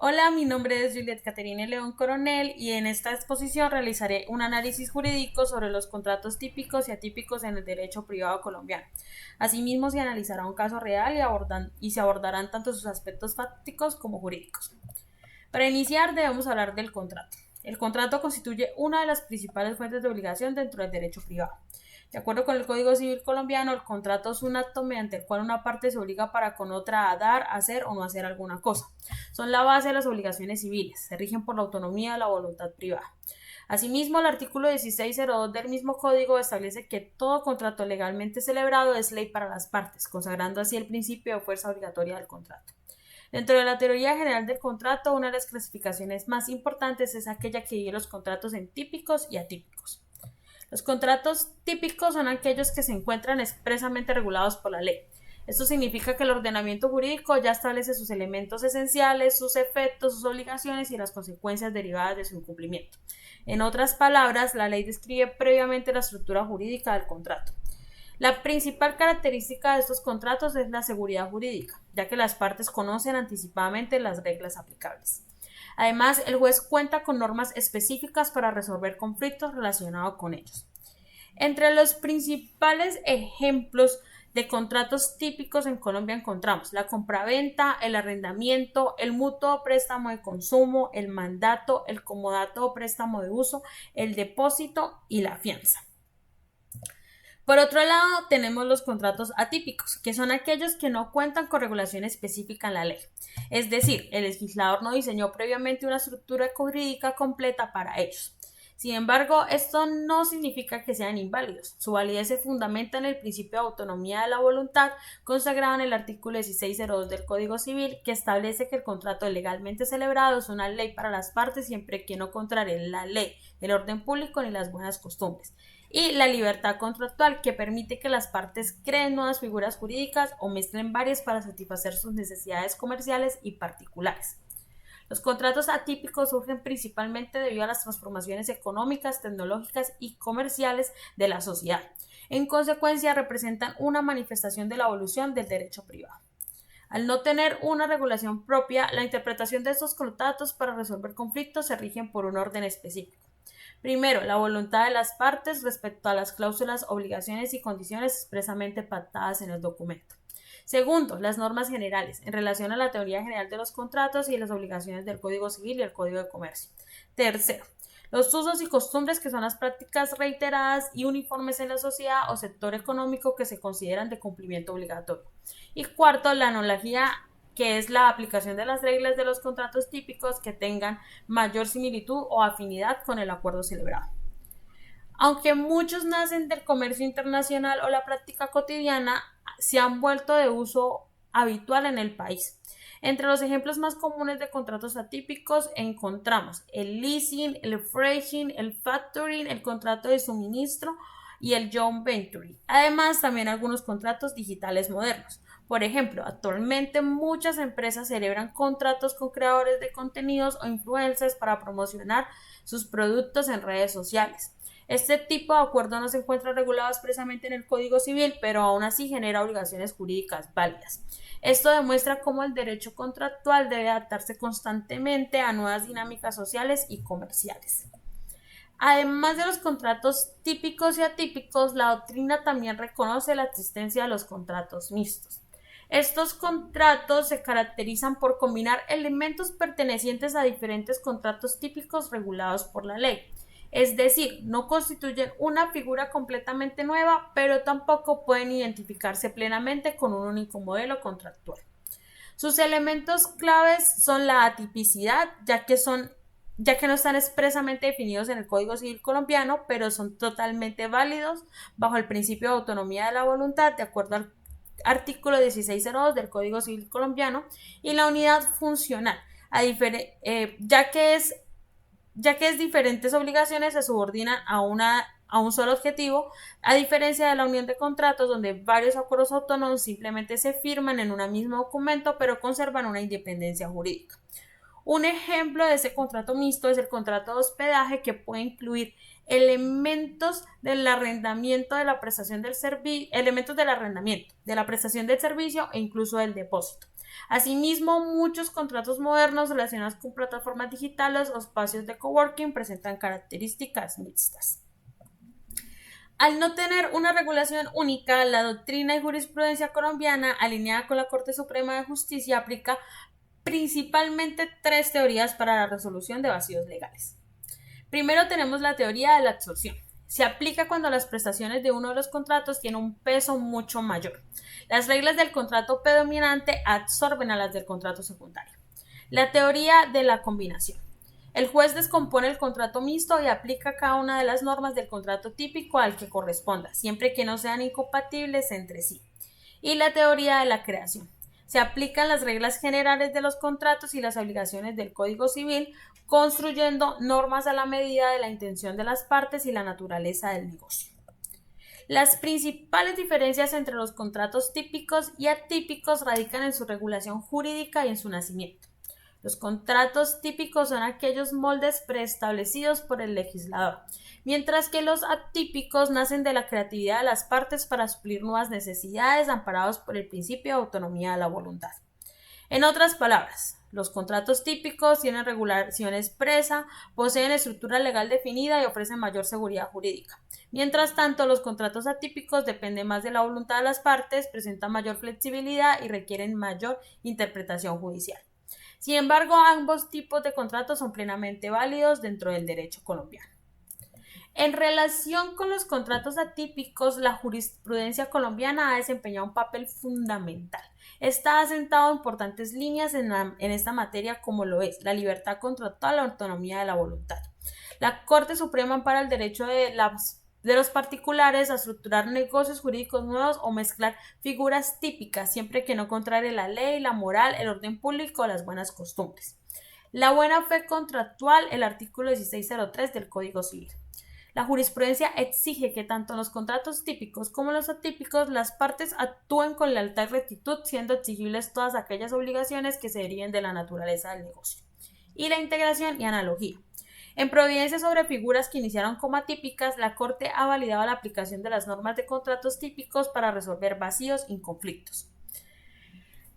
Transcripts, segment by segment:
Hola, mi nombre es Juliet Caterine León Coronel y en esta exposición realizaré un análisis jurídico sobre los contratos típicos y atípicos en el derecho privado colombiano. Asimismo, se analizará un caso real y se abordarán tanto sus aspectos fácticos como jurídicos. Para iniciar, debemos hablar del contrato. El contrato constituye una de las principales fuentes de obligación dentro del derecho privado. De acuerdo con el Código Civil colombiano, el contrato es un acto mediante el cual una parte se obliga para con otra a dar, hacer o no hacer alguna cosa. Son la base de las obligaciones civiles, se rigen por la autonomía de la voluntad privada. Asimismo, el artículo 1602 del mismo código establece que todo contrato legalmente celebrado es ley para las partes, consagrando así el principio de fuerza obligatoria del contrato. Dentro de la teoría general del contrato, una de las clasificaciones más importantes es aquella que divide los contratos en típicos y atípicos. Los contratos típicos son aquellos que se encuentran expresamente regulados por la ley. Esto significa que el ordenamiento jurídico ya establece sus elementos esenciales, sus efectos, sus obligaciones y las consecuencias derivadas de su incumplimiento. En otras palabras, la ley describe previamente la estructura jurídica del contrato. La principal característica de estos contratos es la seguridad jurídica, ya que las partes conocen anticipadamente las reglas aplicables. Además, el juez cuenta con normas específicas para resolver conflictos relacionados con ellos. Entre los principales ejemplos de contratos típicos en Colombia encontramos la compraventa, el arrendamiento, el mutuo préstamo de consumo, el mandato, el comodato o préstamo de uso, el depósito y la fianza. Por otro lado, tenemos los contratos atípicos, que son aquellos que no cuentan con regulación específica en la ley. Es decir, el legislador no diseñó previamente una estructura jurídica completa para ellos. Sin embargo, esto no significa que sean inválidos. Su validez se fundamenta en el principio de autonomía de la voluntad, consagrado en el artículo 1602 del Código Civil, que establece que el contrato legalmente celebrado es una ley para las partes siempre que no contrarie la ley, el orden público ni las buenas costumbres, y la libertad contractual, que permite que las partes creen nuevas figuras jurídicas o mezclen varias para satisfacer sus necesidades comerciales y particulares. Los contratos atípicos surgen principalmente debido a las transformaciones económicas, tecnológicas y comerciales de la sociedad. En consecuencia, representan una manifestación de la evolución del derecho privado. Al no tener una regulación propia, la interpretación de estos contratos para resolver conflictos se rigen por un orden específico. Primero, la voluntad de las partes respecto a las cláusulas, obligaciones y condiciones expresamente pactadas en el documento. Segundo, las normas generales en relación a la teoría general de los contratos y las obligaciones del Código Civil y el Código de Comercio. Tercero, los usos y costumbres, que son las prácticas reiteradas y uniformes en la sociedad o sector económico que se consideran de cumplimiento obligatorio. Y cuarto, la analogía, que es la aplicación de las reglas de los contratos típicos que tengan mayor similitud o afinidad con el acuerdo celebrado. Aunque muchos nacen del comercio internacional o la práctica cotidiana, se han vuelto de uso habitual en el país. Entre los ejemplos más comunes de contratos atípicos encontramos el leasing, el freighting, el factoring, el contrato de suministro y el joint venture. Además, también algunos contratos digitales modernos. Por ejemplo, actualmente muchas empresas celebran contratos con creadores de contenidos o influencers para promocionar sus productos en redes sociales. Este tipo de acuerdo no se encuentra regulado expresamente en el Código Civil, pero aún así genera obligaciones jurídicas válidas. Esto demuestra cómo el derecho contractual debe adaptarse constantemente a nuevas dinámicas sociales y comerciales. Además de los contratos típicos y atípicos, la doctrina también reconoce la existencia de los contratos mixtos. Estos contratos se caracterizan por combinar elementos pertenecientes a diferentes contratos típicos regulados por la ley. Es decir, no constituyen una figura completamente nueva, pero tampoco pueden identificarse plenamente con un único modelo contractual. Sus elementos claves son la atipicidad, ya que no están expresamente definidos en el Código Civil colombiano, pero son totalmente válidos bajo el principio de autonomía de la voluntad, de acuerdo al artículo 1602 del Código Civil colombiano, y la unidad funcional, ya que es diferentes obligaciones se subordinan a un solo objetivo, a diferencia de la unión de contratos donde varios acuerdos autónomos simplemente se firman en un mismo documento pero conservan una independencia jurídica. Un ejemplo de ese contrato mixto es el contrato de hospedaje, que puede incluir elementos del arrendamiento de la prestación del servicio, elementos del arrendamiento, de la prestación del servicio e incluso del depósito. Asimismo, muchos contratos modernos relacionados con plataformas digitales o espacios de coworking presentan características mixtas. Al no tener una regulación única, la doctrina y jurisprudencia colombiana, alineada con la Corte Suprema de Justicia, aplica principalmente tres teorías para la resolución de vacíos legales. Primero tenemos la teoría de la absorción. Se aplica cuando las prestaciones de uno de los contratos tienen un peso mucho mayor. Las reglas del contrato predominante absorben a las del contrato secundario. La teoría de la combinación. El juez descompone el contrato mixto y aplica cada una de las normas del contrato típico al que corresponda, siempre que no sean incompatibles entre sí. Y la teoría de la creación. Se aplican las reglas generales de los contratos y las obligaciones del Código Civil, construyendo normas a la medida de la intención de las partes y la naturaleza del negocio. Las principales diferencias entre los contratos típicos y atípicos radican en su regulación jurídica y en su nacimiento. Los contratos típicos son aquellos moldes preestablecidos por el legislador, mientras que los atípicos nacen de la creatividad de las partes para suplir nuevas necesidades amparados por el principio de autonomía de la voluntad. En otras palabras, los contratos típicos tienen regulación expresa, poseen estructura legal definida y ofrecen mayor seguridad jurídica. Mientras tanto, los contratos atípicos dependen más de la voluntad de las partes, presentan mayor flexibilidad y requieren mayor interpretación judicial. Sin embargo, ambos tipos de contratos son plenamente válidos dentro del derecho colombiano. En relación con los contratos atípicos, la jurisprudencia colombiana ha desempeñado un papel fundamental. Está asentado en importantes líneas en esta materia, como lo es la libertad contractual, la autonomía de la voluntad. La Corte Suprema ampara el derecho de los particulares a estructurar negocios jurídicos nuevos o mezclar figuras típicas, siempre que no contrarie la ley, la moral, el orden público o las buenas costumbres. La buena fe contractual, el artículo 1603 del Código Civil. La jurisprudencia exige que tanto en los contratos típicos como en los atípicos las partes actúen con lealtad y rectitud, siendo exigibles todas aquellas obligaciones que se deriven de la naturaleza del negocio. Y la integración y analogía. En providencias sobre figuras que iniciaron como atípicas, la Corte ha validado la aplicación de las normas de contratos típicos para resolver vacíos y conflictos.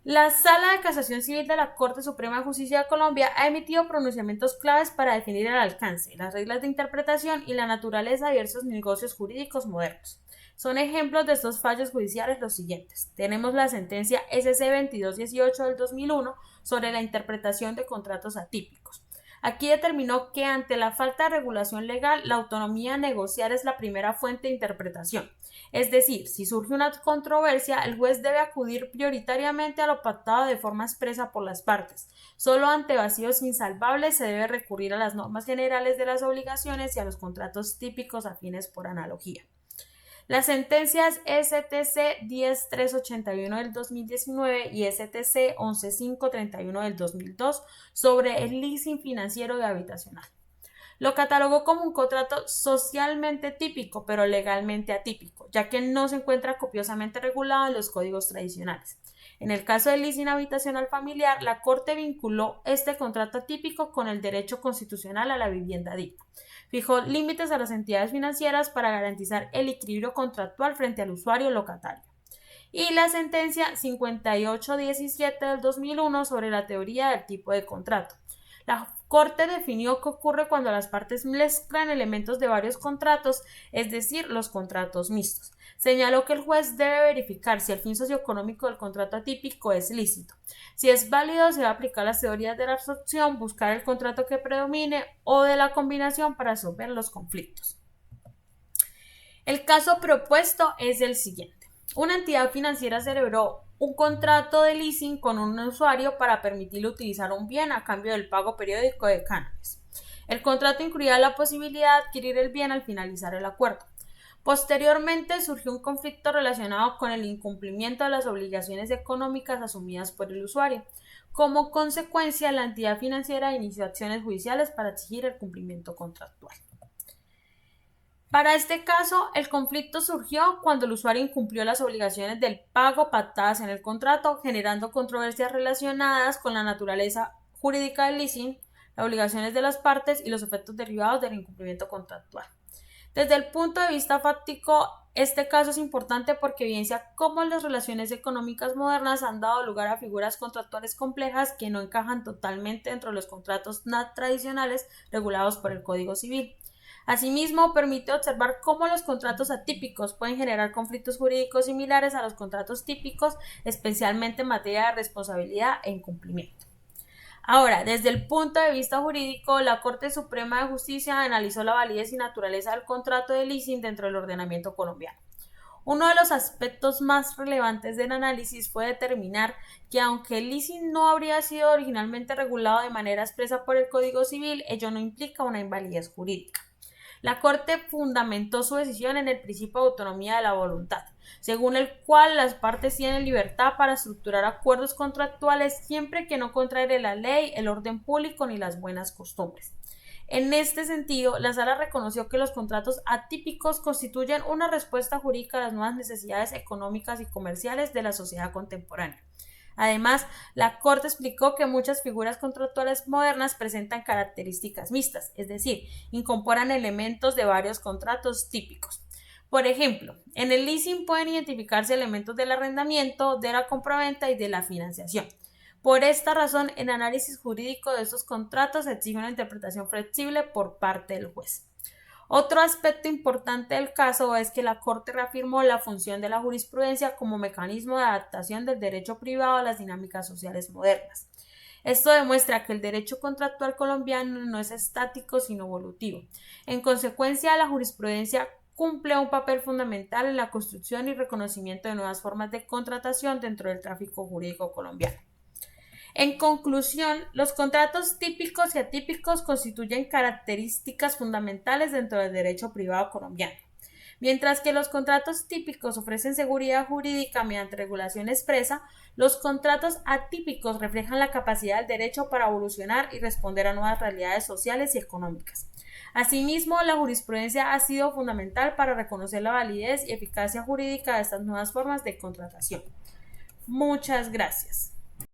La Sala de Casación Civil de la Corte Suprema de Justicia de Colombia ha emitido pronunciamientos claves para definir el alcance, las reglas de interpretación y la naturaleza de diversos negocios jurídicos modernos. Son ejemplos de estos fallos judiciales los siguientes. Tenemos la sentencia SC 2218 del 2001 sobre la interpretación de contratos atípicos. Aquí determinó que ante la falta de regulación legal, la autonomía a negociar es la primera fuente de interpretación. Es decir, si surge una controversia, el juez debe acudir prioritariamente a lo pactado de forma expresa por las partes. Solo ante vacíos insalvables se debe recurrir a las normas generales de las obligaciones y a los contratos típicos afines por analogía. Las sentencias STC 10381 del 2019 y STC 11531 del 2002 sobre el leasing financiero y habitacional lo catalogó como un contrato socialmente típico, pero legalmente atípico, ya que no se encuentra copiosamente regulado en los códigos tradicionales. En el caso del leasing habitacional familiar, la Corte vinculó este contrato atípico con el derecho constitucional a la vivienda digna. Fijó límites a las entidades financieras para garantizar el equilibrio contractual frente al usuario locatario. Y la sentencia 5817 del 2001 sobre la teoría del tipo de contrato. La Corte definió qué ocurre cuando las partes mezclan elementos de varios contratos, es decir, los contratos mixtos. Señaló que el juez debe verificar si el fin socioeconómico del contrato atípico es lícito. Si es válido, se va a aplicar las teorías de la absorción, buscar el contrato que predomine o de la combinación para resolver los conflictos. El caso propuesto es el siguiente. Una entidad financiera celebró un contrato de leasing con un usuario para permitirle utilizar un bien a cambio del pago periódico de cánones. El contrato incluía la posibilidad de adquirir el bien al finalizar el acuerdo. Posteriormente surgió un conflicto relacionado con el incumplimiento de las obligaciones económicas asumidas por el usuario. Como consecuencia, la entidad financiera inició acciones judiciales para exigir el cumplimiento contractual. Para este caso, el conflicto surgió cuando el usuario incumplió las obligaciones del pago pactadas en el contrato, generando controversias relacionadas con la naturaleza jurídica del leasing, las obligaciones de las partes y los efectos derivados del incumplimiento contractual. Desde el punto de vista fáctico, Este caso es importante porque evidencia cómo las relaciones económicas modernas han dado lugar a figuras contractuales complejas que no encajan totalmente dentro de los contratos tradicionales regulados por el Código Civil. Asimismo, permite observar cómo los contratos atípicos pueden generar conflictos jurídicos similares a los contratos típicos, especialmente en materia de responsabilidad e incumplimiento. Ahora, desde el punto de vista jurídico, la Corte Suprema de Justicia analizó la validez y naturaleza del contrato de leasing dentro del ordenamiento colombiano. Uno de los aspectos más relevantes del análisis fue determinar que aunque el leasing no habría sido originalmente regulado de manera expresa por el Código Civil, ello no implica una invalidez jurídica. La Corte fundamentó su decisión en el principio de autonomía de la voluntad, según el cual las partes tienen libertad para estructurar acuerdos contractuales siempre que no contrarie la ley, el orden público ni las buenas costumbres. En este sentido, la Sala reconoció que los contratos atípicos constituyen una respuesta jurídica a las nuevas necesidades económicas y comerciales de la sociedad contemporánea. Además, la Corte explicó que muchas figuras contractuales modernas presentan características mixtas, es decir, incorporan elementos de varios contratos típicos. Por ejemplo, en el leasing pueden identificarse elementos del arrendamiento, de la compraventa y de la financiación. Por esta razón, el análisis jurídico de estos contratos exige una interpretación flexible por parte del juez. Otro aspecto importante del caso es que la Corte reafirmó la función de la jurisprudencia como mecanismo de adaptación del derecho privado a las dinámicas sociales modernas. Esto demuestra que el derecho contractual colombiano no es estático sino evolutivo. En consecuencia, la jurisprudencia cumple un papel fundamental en la construcción y reconocimiento de nuevas formas de contratación dentro del tráfico jurídico colombiano. En conclusión, los contratos típicos y atípicos constituyen características fundamentales dentro del derecho privado colombiano. Mientras que los contratos típicos ofrecen seguridad jurídica mediante regulación expresa, los contratos atípicos reflejan la capacidad del derecho para evolucionar y responder a nuevas realidades sociales y económicas. Asimismo, la jurisprudencia ha sido fundamental para reconocer la validez y eficacia jurídica de estas nuevas formas de contratación. Muchas gracias.